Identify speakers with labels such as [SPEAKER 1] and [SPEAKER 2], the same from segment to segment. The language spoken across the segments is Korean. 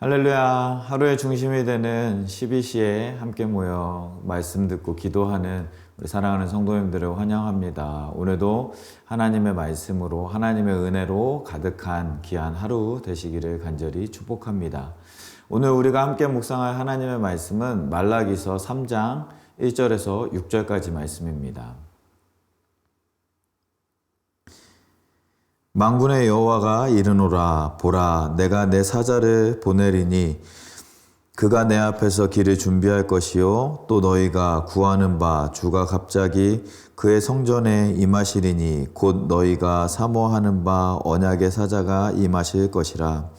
[SPEAKER 1] 할렐루야. 하루의 중심이 되는 12시에 함께 모여 말씀 듣고 기도하는 우리 사랑하는 성도님들을 환영합니다. 오늘도 하나님의 말씀으로 하나님의 은혜로 가득한 귀한 하루 되시기를 간절히 축복합니다. 오늘 우리가 함께 묵상할 하나님의 말씀은 말라기서 3장 1절에서 6절까지 말씀입니다. 만군의 여호와가 이르노라. 보라, 내가 내 사자를 보내리니 그가 내 앞에서 길을 준비할 것이요 또 너희가 구하는 바 주가 갑자기 그의 성전에 임하시리니 곧 너희가 사모하는 바 언약의 사자가 임하실 것이라.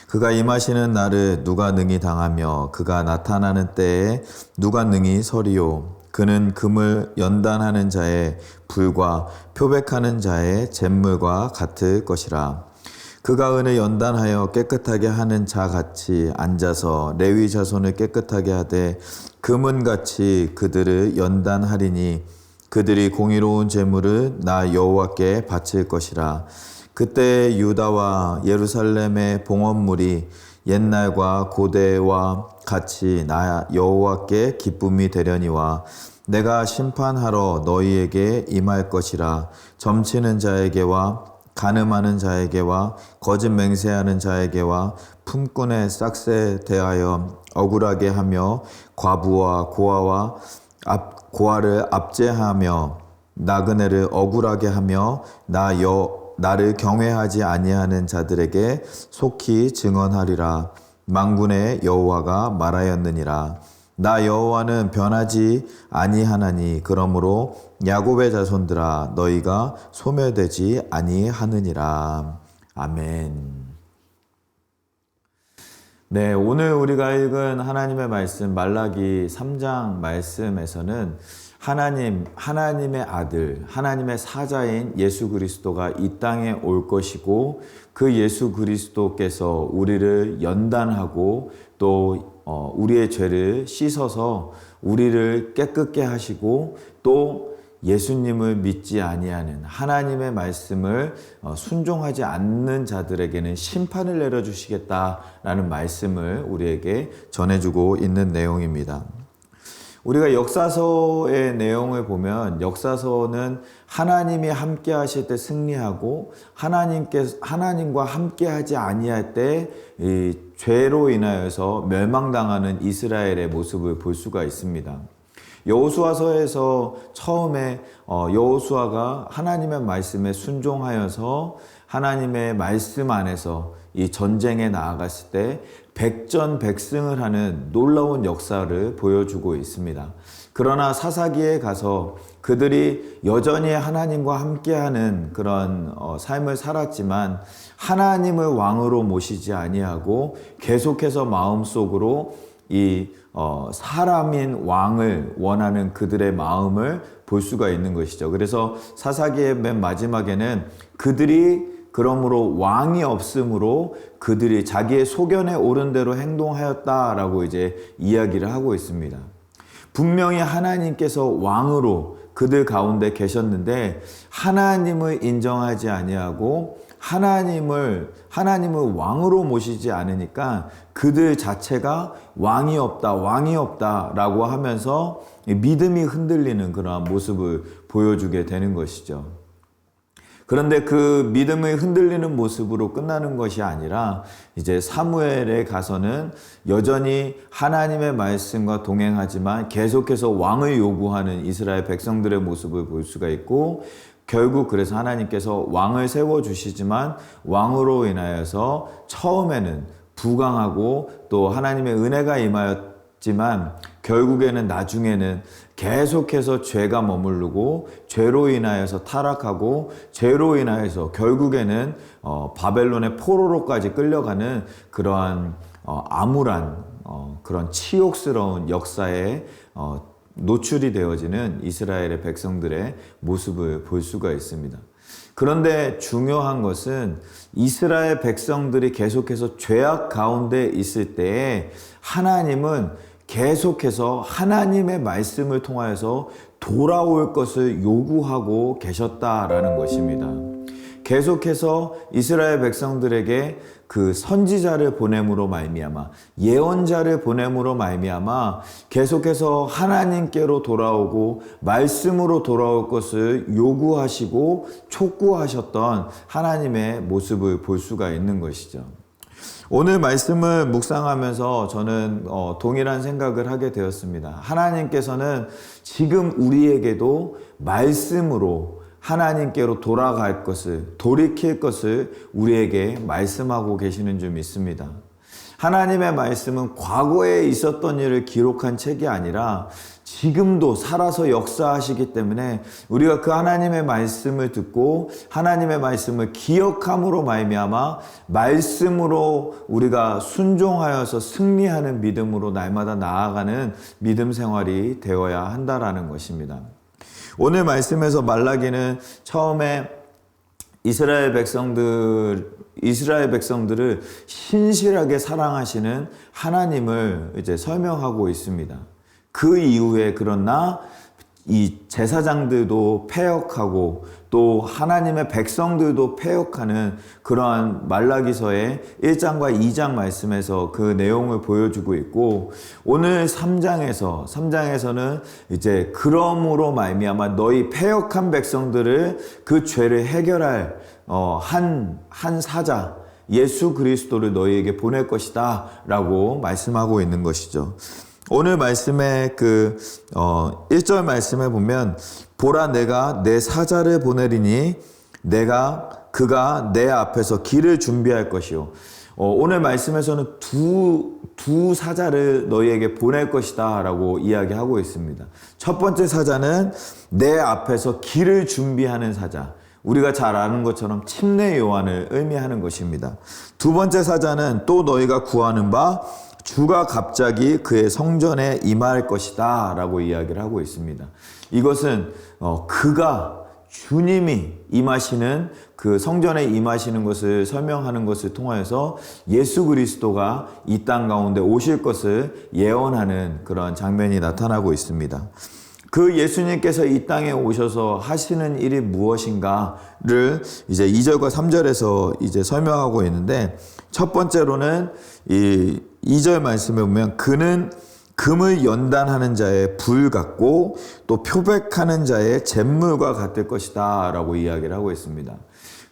[SPEAKER 1] 그가 임하시는 날을 누가 능히 당하며 그가 나타나는 때에 누가 능히 서리요. 그는 금을 연단하는 자의 불과 표백하는 자의 잿물과 같을 것이라. 그가 은을 연단하여 깨끗하게 하는 자 같이 앉아서 레위 자손을 깨끗하게 하되 금은같이 그들을 연단하리니 그들이 공의로운 제물을 나 여호와께 바칠 것이라. 그때 유다와 예루살렘의 봉헌물이 옛날과 고대와 같이 나 여호와께 기쁨이 되려니와 내가 심판하러 너희에게 임할 것이라. 점치는 자에게와 간음하는 자에게와 거짓 맹세하는 자에게와 품꾼의 싹새 대하여 억울하게 하며 과부와 고아와 고아를 압제하며 나그네를 억울하게 하며 나를 경외하지 아니하는 자들에게 속히 증언하리라. 만군의 여호와가 말하였느니라. 나 여호와는 변하지 아니하나니 그러므로 야곱의 자손들아 너희가 소멸되지 아니하느니라. 아멘. 네, 오늘 우리가 읽은 하나님의 말씀 말라기 3장 말씀에서는 하나님의 아들, 하나님의 사자인 예수 그리스도가 이 땅에 올 것이고 그 예수 그리스도께서 우리를 연단하고 또 우리의 죄를 씻어서 우리를 깨끗게 하시고 또 예수님을 믿지 아니하는 하나님의 말씀을 순종하지 않는 자들에게는 심판을 내려주시겠다라는 말씀을 우리에게 전해주고 있는 내용입니다. 우리가 역사서의 내용을 보면 역사서는 하나님이 함께 하실 때 승리하고 하나님과 함께 하지 아니할 때 이 죄로 인하여서 멸망당하는 이스라엘의 모습을 볼 수가 있습니다. 여호수아서에서 처음에 여호수아가 하나님의 말씀에 순종하여서 하나님의 말씀 안에서 이 전쟁에 나아갔을 때 백전백승을 하는 놀라운 역사를 보여주고 있습니다. 그러나 사사기에 가서 그들이 여전히 하나님과 함께하는 그런 삶을 살았지만 하나님을 왕으로 모시지 아니하고 계속해서 마음속으로 이 사람인 왕을 원하는 그들의 마음을 볼 수가 있는 것이죠. 그래서 사사기의 맨 마지막에는 그들이 그러므로 왕이 없으므로 그들이 자기의 소견에 오른 대로 행동하였다라고 이제 이야기를 하고 있습니다. 분명히 하나님께서 왕으로 그들 가운데 계셨는데 하나님을 인정하지 아니하고 하나님을 왕으로 모시지 않으니까 그들 자체가 왕이 없다라고 하면서 믿음이 흔들리는 그러한 모습을 보여주게 되는 것이죠. 그런데 그 믿음의 흔들리는 모습으로 끝나는 것이 아니라 이제 사무엘에 가서는 여전히 하나님의 말씀과 동행하지만 계속해서 왕을 요구하는 이스라엘 백성들의 모습을 볼 수가 있고 결국 그래서 하나님께서 왕을 세워주시지만 왕으로 인하여서 처음에는 부강하고 또 하나님의 은혜가 임하였지만 결국에는 나중에는 계속해서 죄가 머무르고 죄로 인하여서 타락하고 죄로 인하여서 결국에는 바벨론의 포로로까지 끌려가는 그러한 암울한 그런 치욕스러운 역사에 노출이 되어지는 이스라엘의 백성들의 모습을 볼 수가 있습니다. 그런데 중요한 것은 이스라엘 백성들이 계속해서 죄악 가운데 있을 때에 하나님은 계속해서 하나님의 말씀을 통하여서 돌아올 것을 요구하고 계셨다라는 것입니다. 계속해서 이스라엘 백성들에게 그 선지자를 보냄으로 말미암아, 예언자를 보냄으로 말미암아 계속해서 하나님께로 돌아오고 말씀으로 돌아올 것을 요구하시고 촉구하셨던 하나님의 모습을 볼 수가 있는 것이죠. 오늘 말씀을 묵상하면서 저는 동일한 생각을 하게 되었습니다. 하나님께서는 지금 우리에게도 말씀으로 하나님께로 돌아갈 것을, 돌이킬 것을 우리에게 말씀하고 계시는 줄 믿습니다. 하나님의 말씀은 과거에 있었던 일을 기록한 책이 아니라 지금도 살아서 역사하시기 때문에 우리가 그 하나님의 말씀을 듣고 하나님의 말씀을 기억함으로 말미암아 말씀으로 우리가 순종하여서 승리하는 믿음으로 날마다 나아가는 믿음 생활이 되어야 한다라는 것입니다. 오늘 말씀에서 말라기는 처음에 이스라엘 백성들을 신실하게 사랑하시는 하나님을 이제 설명하고 있습니다. 그 이후에 그러나 이 제사장들도 패역하고 또 하나님의 백성들도 패역하는 그러한 말라기서의 1장과 2장 말씀에서 그 내용을 보여주고 있고, 오늘 3장에서는 이제 그러므로 말미암아 너희 패역한 백성들을 그 죄를 해결할 한 사자 예수 그리스도를 너희에게 보낼 것이다 라고 말씀하고 있는 것이죠. 오늘 말씀의 1절 말씀에 보면 보라 내가 내 사자를 보내리니 그가 내 앞에서 길을 준비할 것이요. 오늘 말씀에서는 두 사자를 너희에게 보낼 것이다 라고 이야기하고 있습니다. 첫 번째 사자는 내 앞에서 길을 준비하는 사자. 우리가 잘 아는 것처럼 침례 요한을 의미하는 것입니다. 두 번째 사자는 또 너희가 구하는 바 주가 갑자기 그의 성전에 임할 것이다 라고 이야기를 하고 있습니다. 이것은 주님이 임하시는 그 성전에 임하시는 것을 설명하는 것을 통하여서 예수 그리스도가 이 땅 가운데 오실 것을 예언하는 그런 장면이 나타나고 있습니다. 그 예수님께서 이 땅에 오셔서 하시는 일이 무엇인가를 이제 2절과 3절에서 이제 설명하고 있는데, 첫 번째로는 이 2절 말씀에 보면 그는 금을 연단하는 자의 불 같고 또 표백하는 자의 잿물과 같을 것이다 라고 이야기를 하고 있습니다.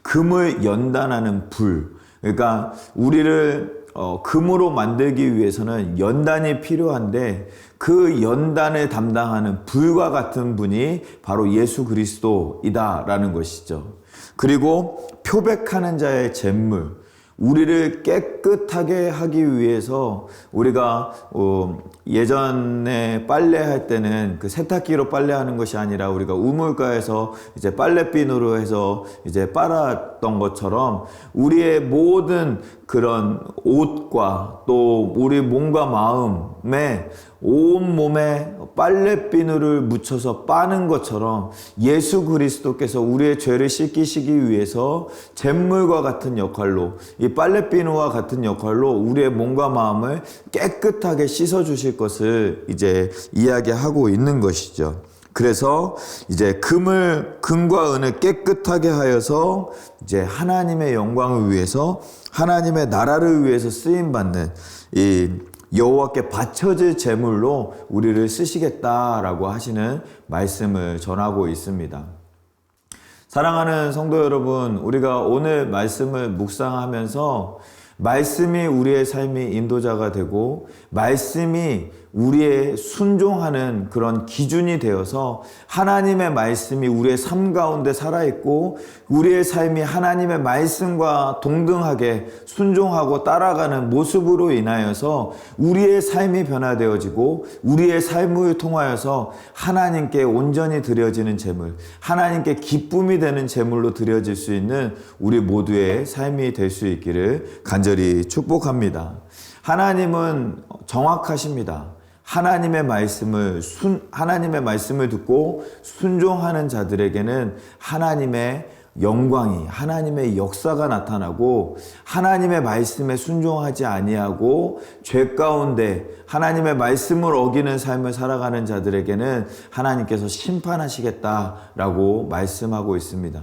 [SPEAKER 1] 금을 연단하는 불, 그러니까 우리를 금으로 만들기 위해서는 연단이 필요한데 그 연단을 담당하는 불과 같은 분이 바로 예수 그리스도이다라는 것이죠. 그리고 표백하는 자의 잿물, 우리를 깨끗하게 하기 위해서 우리가 예전에 빨래할 때는 그 세탁기로 빨래하는 것이 아니라 우리가 우물가에서 이제 빨래비누로 해서 이제 빨았던 것처럼 우리의 모든 그런 옷과 또 우리 몸과 마음에 온몸에 빨래비누를 묻혀서 빠는 것처럼 예수 그리스도께서 우리의 죄를 씻기시기 위해서 잿물과 같은 역할로, 이 빨래비누와 같은 역할로 우리의 몸과 마음을 깨끗하게 씻어주실 것을 이제 이야기하고 있는 것이죠. 그래서 이제 금과 은을 깨끗하게 하여서 이제 하나님의 영광을 위해서, 하나님의 나라를 위해서 쓰임받는 이 여호와께 바쳐질 제물로 우리를 쓰시겠다라고 하시는 말씀을 전하고 있습니다. 사랑하는 성도 여러분, 우리가 오늘 말씀을 묵상하면서 말씀이 우리의 삶의 인도자가 되고 말씀이 우리의 순종하는 그런 기준이 되어서 하나님의 말씀이 우리의 삶 가운데 살아있고 우리의 삶이 하나님의 말씀과 동등하게 순종하고 따라가는 모습으로 인하여서 우리의 삶이 변화되어지고 우리의 삶을 통하여서 하나님께 온전히 드려지는 제물, 하나님께 기쁨이 되는 제물로 드려질 수 있는 우리 모두의 삶이 될 수 있기를 간절히 축복합니다. 하나님은 정확하십니다. 하나님의 말씀을 듣고 순종하는 자들에게는 하나님의 영광이, 하나님의 역사가 나타나고, 하나님의 말씀에 순종하지 아니하고 죄 가운데 하나님의 말씀을 어기는 삶을 살아가는 자들에게는 하나님께서 심판하시겠다라고 말씀하고 있습니다.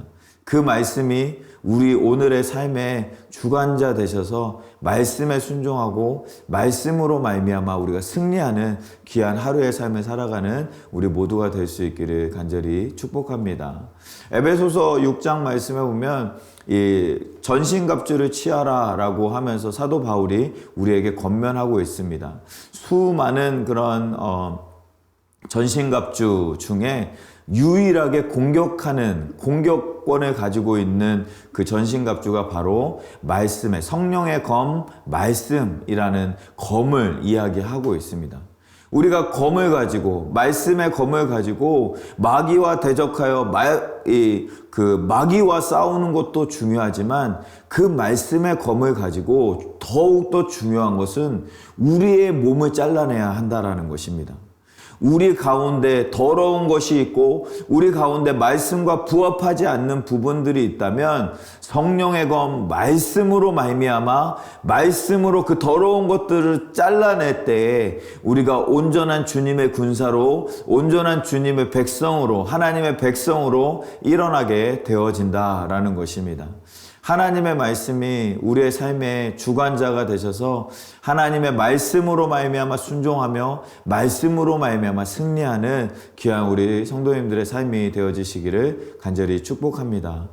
[SPEAKER 1] 그 말씀이 우리 오늘의 삶의 주관자 되셔서 말씀에 순종하고 말씀으로 말미암아 우리가 승리하는 귀한 하루의 삶을 살아가는 우리 모두가 될 수 있기를 간절히 축복합니다. 에베소서 6장 말씀에 보면 이 전신갑주를 취하라라고 하면서 사도 바울이 우리에게 권면하고 있습니다. 수많은 그런 전신갑주 중에 유일하게 공격하는 공격권을 가지고 있는 그 전신갑주가 바로 말씀의 성령의 검, 말씀이라는 검을 이야기하고 있습니다. 우리가 검을 가지고 말씀의 검을 가지고 마귀와 대적하여 마귀와 싸우는 것도 중요하지만 그 말씀의 검을 가지고 더욱더 중요한 것은 우리의 몸을 잘라내야 한다라는 것입니다. 우리 가운데 더러운 것이 있고 우리 가운데 말씀과 부합하지 않는 부분들이 있다면 성령의 검 말씀으로 말미암아 말씀으로 그 더러운 것들을 잘라낼 때에 우리가 온전한 주님의 군사로 온전한 주님의 백성으로 하나님의 백성으로 일어나게 되어진다라는 것입니다. 하나님의 말씀이 우리의 삶의 주관자가 되셔서 하나님의 말씀으로 말미암아 순종하며 말씀으로 말미암아 승리하는 귀한 우리 성도님들의 삶이 되어지시기를 간절히 축복합니다.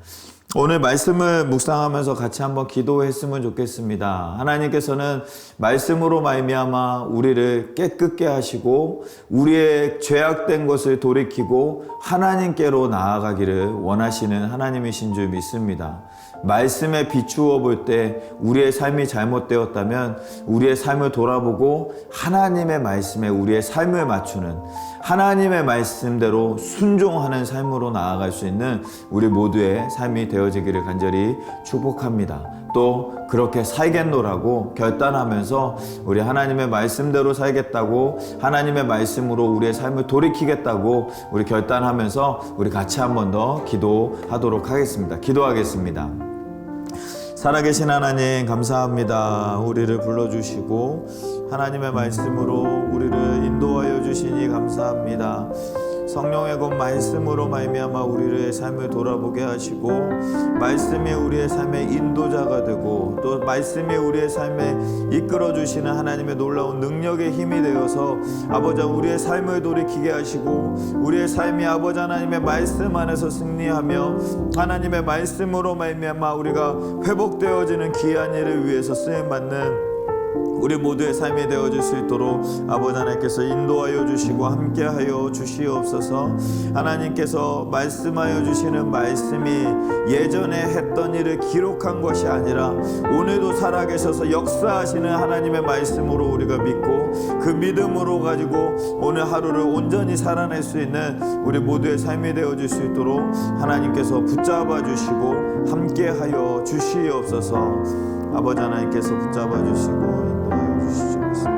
[SPEAKER 1] 오늘 말씀을 묵상하면서 같이 한번 기도했으면 좋겠습니다. 하나님께서는 말씀으로 말미암아 우리를 깨끗게 하시고 우리의 죄악된 것을 돌이키고 하나님께로 나아가기를 원하시는 하나님이신 줄 믿습니다. 말씀에 비추어 볼 때 우리의 삶이 잘못되었다면 우리의 삶을 돌아보고 하나님의 말씀에 우리의 삶을 맞추는 하나님의 말씀대로 순종하는 삶으로 나아갈 수 있는 우리 모두의 삶이 되어지기를 간절히 축복합니다. 또 그렇게 살겠노라고 결단하면서 우리 하나님의 말씀대로 살겠다고 하나님의 말씀으로 우리의 삶을 돌이키겠다고 우리 결단하면서 우리 같이 한 번 더 기도하도록 하겠습니다. 기도하겠습니다. 살아계신 하나님 감사합니다. 우리를 불러주시고 하나님의 말씀으로 우리를 인도하여 주시니 감사합니다. 성령의 곧 말씀으로 말미암아 우리의 삶을 돌아보게 하시고 말씀이 우리의 삶의 인도자가 되고 또 말씀이 우리의 삶에 이끌어 주시는 하나님의 놀라운 능력의 힘이 되어서 아버지 우리의 삶을 돌이키게 하시고 우리의 삶이 아버지 하나님의 말씀 안에서 승리하며 하나님의 말씀으로 말미암아 우리가 회복되어지는 귀한 일을 위해서 쓰임받는 우리 모두의 삶이 되어질 수 있도록 아버지 하나님께서 인도하여 주시고 함께하여 주시옵소서. 하나님께서 말씀하여 주시는 말씀이 예전에 했던 일을 기록한 것이 아니라 오늘도 살아계셔서 역사하시는 하나님의 말씀으로 우리가 믿고 그 믿음으로 가지고 오늘 하루를 온전히 살아낼 수 있는 우리 모두의 삶이 되어질 수 있도록 하나님께서 붙잡아 주시고 함께하여 주시옵소서. 아버지 하나님께서 붙잡아 주시고 인도하여 주시옵소서.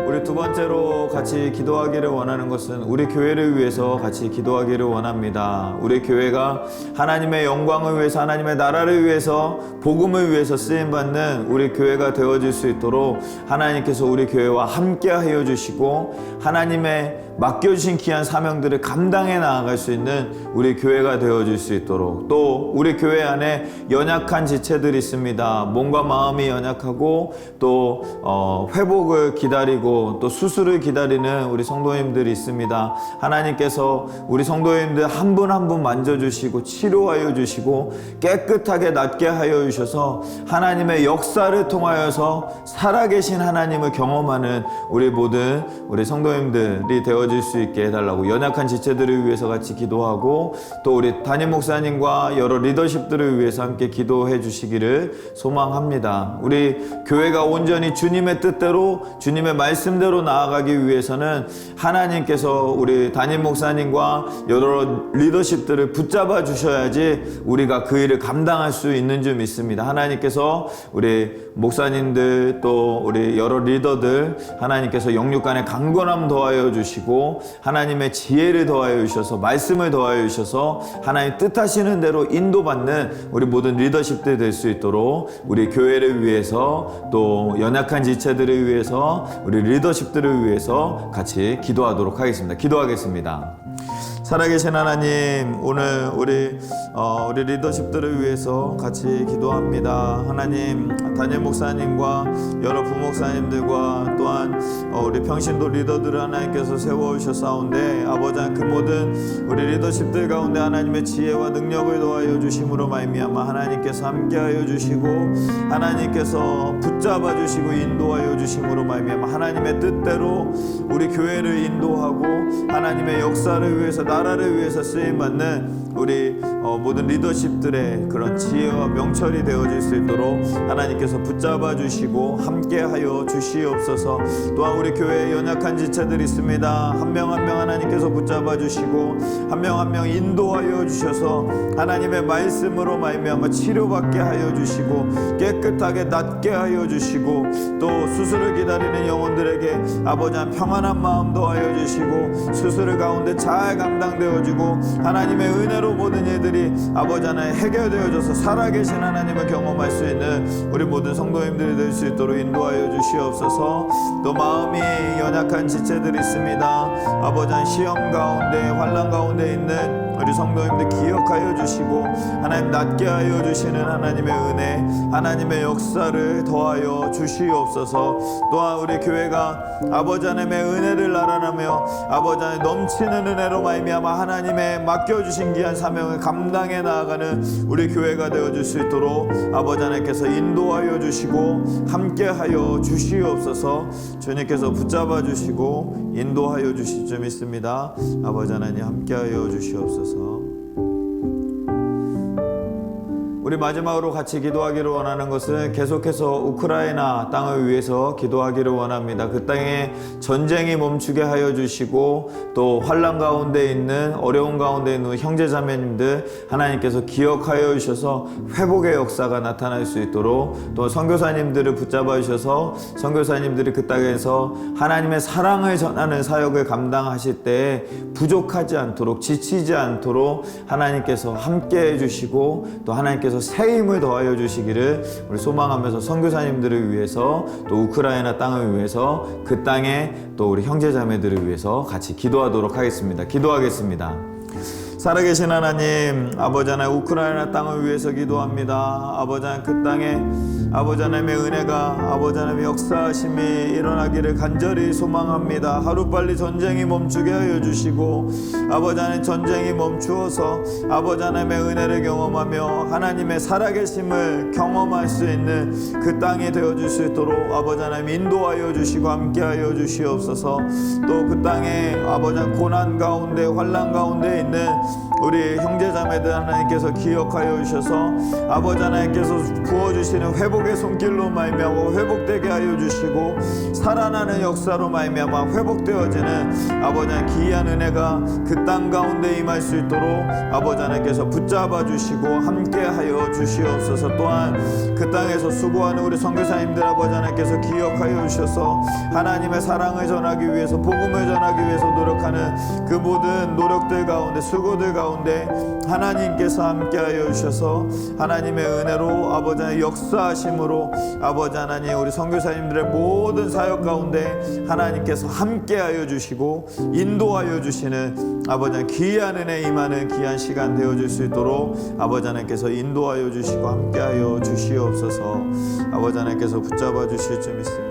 [SPEAKER 1] 우리 두 번째로 같이 기도하기를 원하는 것은 우리 교회를 위해서 같이 기도하기를 원합니다. 우리 교회가 하나님의 영광을 위해서 하나님의 나라를 위해서 복음을 위해서 쓰임받는 우리 교회가 되어질 수 있도록 하나님께서 우리 교회와 함께 하여 주시고 하나님의 맡겨주신 귀한 사명들을 감당해 나아갈 수 있는 우리 교회가 되어질 수 있도록 또 우리 교회 안에 연약한 지체들이 있습니다. 몸과 마음이 연약하고 또 회복을 기다리고 또 수술을 기다리는 우리 성도님들이 있습니다. 하나님께서 우리 성도님들 한 분 한 분 만져주시고 치료하여 주시고 깨끗하게 낫게 하여 주셔서 하나님의 역사를 통하여서 살아계신 하나님을 경험하는 우리 모든 우리 성도님들이 되어질 수 있게 해달라고 연약한 지체들을 위해서 같이 기도하고 또 우리 담임 목사님과 여러 리더십들을 위해서 함께 기도해 주시기를 소망합니다. 우리 교회가 온전히 주님의 뜻대로 주님의 말씀대로 나아가기 위해서는 하나님께서 우리 담임 목사님과 여러 리더십들을 붙잡아 주셔야지 우리가 그 일을 감당할 수 있는 줄 믿습니다. 하나님께서 우리 목사님들 또 우리 여러 리더들 하나님께서 영육간의 강건함 더하여 주시고 하나님의 지혜를 더하여 주셔서 말씀을 더하여 주셔서 하나님 뜻하시는 대로 인도받는 우리 모든 리더십들 될 수 있도록 우리 교회를 위해서 또 연약한 지체들을 위해서 우리 리더십들을 위해서 같이 기도하도록 하겠습니다. 기도하겠습니다. 살아계신 하나님, 오늘 우리 리더십들을 위해서 같이 기도합니다. 하나님, 담임 목사님과 여러 부목사님들과 또한 우리 평신도 리더들을 하나님께서 세워주셨사온데, 아버지 그 모든 우리 리더십들 가운데 하나님의 지혜와 능력을 더하여 주심으로 말미암아 하나님께서 함께하여 주시고, 하나님께서 붙잡아 주시고 인도하여 주심으로 말미암아 하나님의 뜻대로 우리 교회를 인도하고 하나님의 역사를 위해서, 나라를 위해서 쓰임받는 우리 모든 리더십들의 그런 지혜와 명철이 되어질 수 있도록 하나님께서 붙잡아 주시고 함께하여 주시옵소서. 또한 우리 교회에 연약한 지체들이 있습니다. 한 명 한 명 하나님께서 붙잡아 주시고 한 명 한 명 인도하여 주셔서 하나님의 말씀으로 말미암아 치료받게 하여 주시고 깨끗하게 낫게 하여 주시고, 또 수술을 기다리는 영혼들에게 아버지 평안한 마음 더하여 주시고 수술을 가운데 잘 감당되어지고 하나님의 은혜로 모든 일들이 아버지 하나님 해결되어져서 살아계신 하나님을 경험할 수 있는 우리 모든 성도님들이 될 수 있도록 인도하여 주시옵소서. 또 마음이 연약한 지체들이 있습니다. 아버지 시험 가운데 환난 가운데 있는 우리 성도님들 기억하여 주시고 하나님 낫게 하여 주시는 하나님의 은혜, 하나님의 역사를 더하여 주시옵소서. 또한 우리 교회가 아버지 하나님의 은혜를 나라나며 아버지 하나님 넘치는 은혜로 말미암아 하나님의 맡겨주신 귀한 사명을 감당해 나아가는 우리 교회가 되어줄 수 있도록 아버지 하나님께서 인도하여 주시고 함께하여 주시옵소서. 주님께서 붙잡아 주시고 인도하여 주실 줄 믿습니다. 아버지 하나님 함께하여 주시옵소서. 우리 마지막으로 같이 기도하기를 원하는 것은 계속해서 우크라이나 땅을 위해서 기도하기를 원합니다. 그 땅에 전쟁이 멈추게 하여 주시고 또 환난 가운데 있는, 어려운 가운데 있는 형제자매님들 하나님께서 기억하여 주셔서 회복의 역사가 나타날 수 있도록, 또 선교사님들을 붙잡아 주셔서 선교사님들이 그 땅에서 하나님의 사랑을 전하는 사역을 감당하실 때 부족하지 않도록, 지치지 않도록 하나님께서 함께해 주시고 또 하나님께서 새 힘을 더하여 주시기를 우리 소망하면서 선교사님들을 위해서, 또 우크라이나 땅을 위해서, 그 땅에 또 우리 형제자매들을 위해서 같이 기도하도록 하겠습니다. 기도하겠습니다. 살아계신 하나님, 아버지 하나님 우크라이나 땅을 위해서 기도합니다. 아버지 하나님 그 땅에 아버지 하나님의 은혜가, 아버지 하나님의 역사하심이 일어나기를 간절히 소망합니다. 하루빨리 전쟁이 멈추게 하여 주시고 아버지 하나님 전쟁이 멈추어서 아버지 하나님의 은혜를 경험하며 하나님의 살아계심을 경험할 수 있는 그 땅이 되어줄 수 있도록 아버지 하나님 인도하여 주시고 함께하여 주시옵소서. 또 그 땅에 아버지 하나님 고난 가운데, 환난 가운데 있는 우리 형제자매들 하나님께서 기억하여 주셔서 아버지 하나님께서 부어주시는 회복의 손길로 말미암아 회복되게 하여 주시고, 살아나는 역사로 말미암아 회복되어지는 아버지 하나님 귀한 은혜가 그 땅 가운데 임할 수 있도록 아버지 하나님께서 붙잡아 주시고 함께하여 주시옵소서. 또한 그 땅에서 수고하는 우리 선교사님들 아버지 하나님께서 기억하여 주셔서 하나님의 사랑을 전하기 위해서, 복음을 전하기 위해서 노력하는 그 모든 노력들 가운데, 수고들 가운데 하나님께서 함께하여 주셔서 하나님의 은혜로 아버지 하나님 역사하심으로 아버지 하나님 우리 선교사님들의 모든 사역 가운데 하나님께서 함께하여 주시고 인도하여 주시는 아버지 하나님 귀한 은혜 임하는 귀한 시간 되어줄 수 있도록 아버지 하나님께서 인도하여 주시고 함께하여 주시옵소서. 아버지 하나님께서 붙잡아 주실 줄 믿습니다.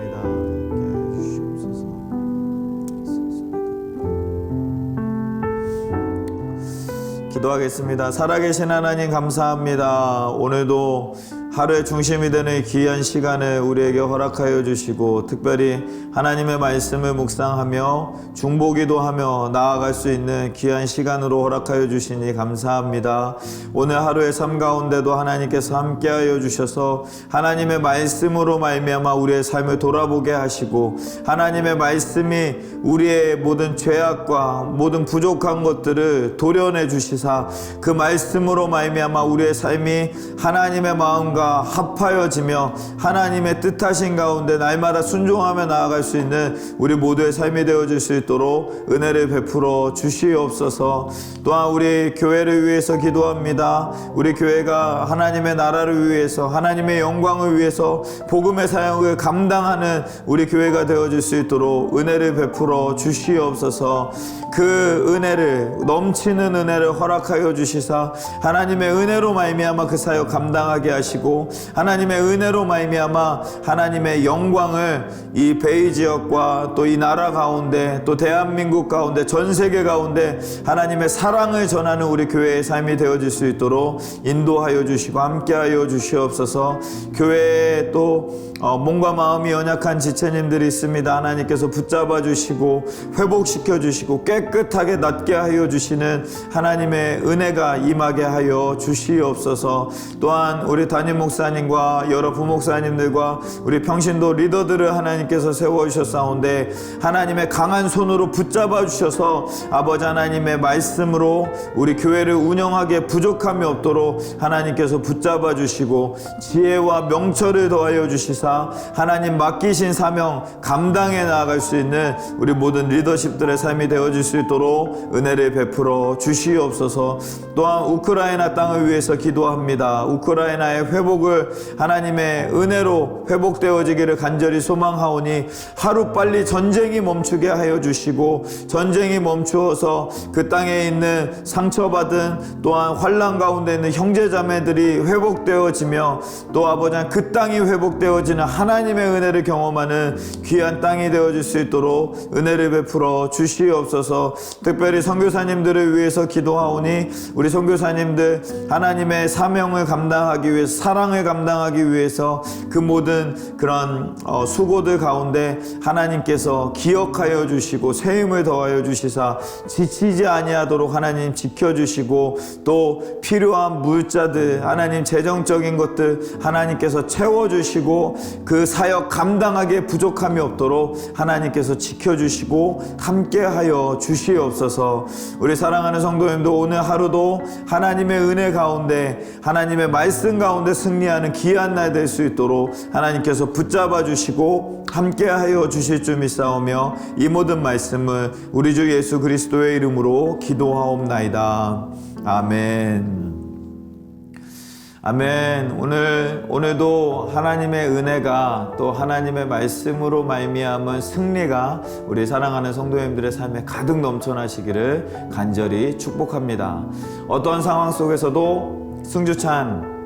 [SPEAKER 1] 기도하겠습니다. 살아계신 하나님 감사합니다. 오늘도 하루의 중심이 되는 귀한 시간을 우리에게 허락하여 주시고, 특별히 하나님의 말씀을 묵상하며 중보기도 하며 나아갈 수 있는 귀한 시간으로 허락하여 주시니 감사합니다. 오늘 하루의 삶 가운데도 하나님께서 함께하여 주셔서 하나님의 말씀으로 말미암아 우리의 삶을 돌아보게 하시고, 하나님의 말씀이 우리의 모든 죄악과 모든 부족한 것들을 도려내 주시사 그 말씀으로 말미암아 우리의 삶이 하나님의 마음과 다 합하여지며 하나님의 뜻하신 가운데 날마다 순종하며 나아갈 수 있는 우리 모두의 삶이 되어질 수 있도록 은혜를 베풀어 주시옵소서. 또한 우리 교회를 위해서 기도합니다. 우리 교회가 하나님의 나라를 위해서, 하나님의 영광을 위해서 복음의 사역을 감당하는 우리 교회가 되어질 수 있도록 은혜를 베풀어 주시옵소서. 그 은혜를, 넘치는 은혜를 허락하여 주시사 하나님의 은혜로 말미암아 그 사역 감당하게 하시고, 하나님의 은혜로 말미암아 하나님의 영광을 이 베이 지역과 또 이 나라 가운데, 또 대한민국 가운데, 전 세계 가운데 하나님의 사랑을 전하는 우리 교회의 삶이 되어질 수 있도록 인도하여 주시고 함께하여 주시옵소서. 교회에 또 몸과 마음이 연약한 지체님들이 있습니다. 하나님께서 붙잡아 주시고 회복시켜 주시고 깨끗하게 낫게 하여 주시는 하나님의 은혜가 임하게 하여 주시옵소서. 또한 우리 담임 목사님과 여러 부목사님들과 우리 평신도 리더들을 하나님께서 세워주셨사온데 하나님의 강한 손으로 붙잡아 주셔서 아버지 하나님의 말씀으로 우리 교회를 운영하기에 부족함이 없도록 하나님께서 붙잡아 주시고 지혜와 명철을 더하여 주시사 하나님 맡기신 사명 감당해 나아갈 수 있는 우리 모든 리더십들의 삶이 되어질 수 있도록 은혜를 베풀어 주시옵소서. 또한 우크라이나 땅을 위해서 기도합니다. 우크라이나의 회복을 하나님의 은혜로 회복되어지기를 간절히 소망하오니 하루빨리 전쟁이 멈추게 하여 주시고, 전쟁이 멈추어서 그 땅에 있는 상처받은 또한 환난 가운데 있는 형제자매들이 회복되어지며, 또 아버지 그 땅이 회복되어지는 하나님의 은혜를 경험하는 귀한 땅이 되어질 수 있도록 은혜를 베풀어 주시옵소서. 특별히 선교사님들을 위해서 기도하오니 우리 선교사님들 하나님의 사명을 감당하기 위해서, 사랑을 감당하기 위해서 그 모든 그런 수고들 가운데 하나님께서 기억하여 주시고 세임을 더하여 주시사 지치지 아니하도록 하나님 지켜주시고, 또 필요한 물자들, 하나님 재정적인 것들 하나님께서 채워주시고 그 사역 감당하기에 부족함이 없도록 하나님께서 지켜주시고 함께하여 주시옵소서. 우리 사랑하는 성도님도 오늘 하루도 하나님의 은혜 가운데, 하나님의 말씀 가운데 승리하는 귀한 날 될 수 있도록 하나님께서 붙잡아 주시고 함께하여 주실 줄 믿사오며 이 모든 말씀을 우리 주 예수 그리스도의 이름으로 기도하옵나이다. 아멘. 아멘. 오늘도 하나님의 은혜가, 또 하나님의 말씀으로 말미암은 승리가 우리 사랑하는 성도님들의 삶에 가득 넘쳐나시기를 간절히 축복합니다. 어떤 상황 속에서도 승주찬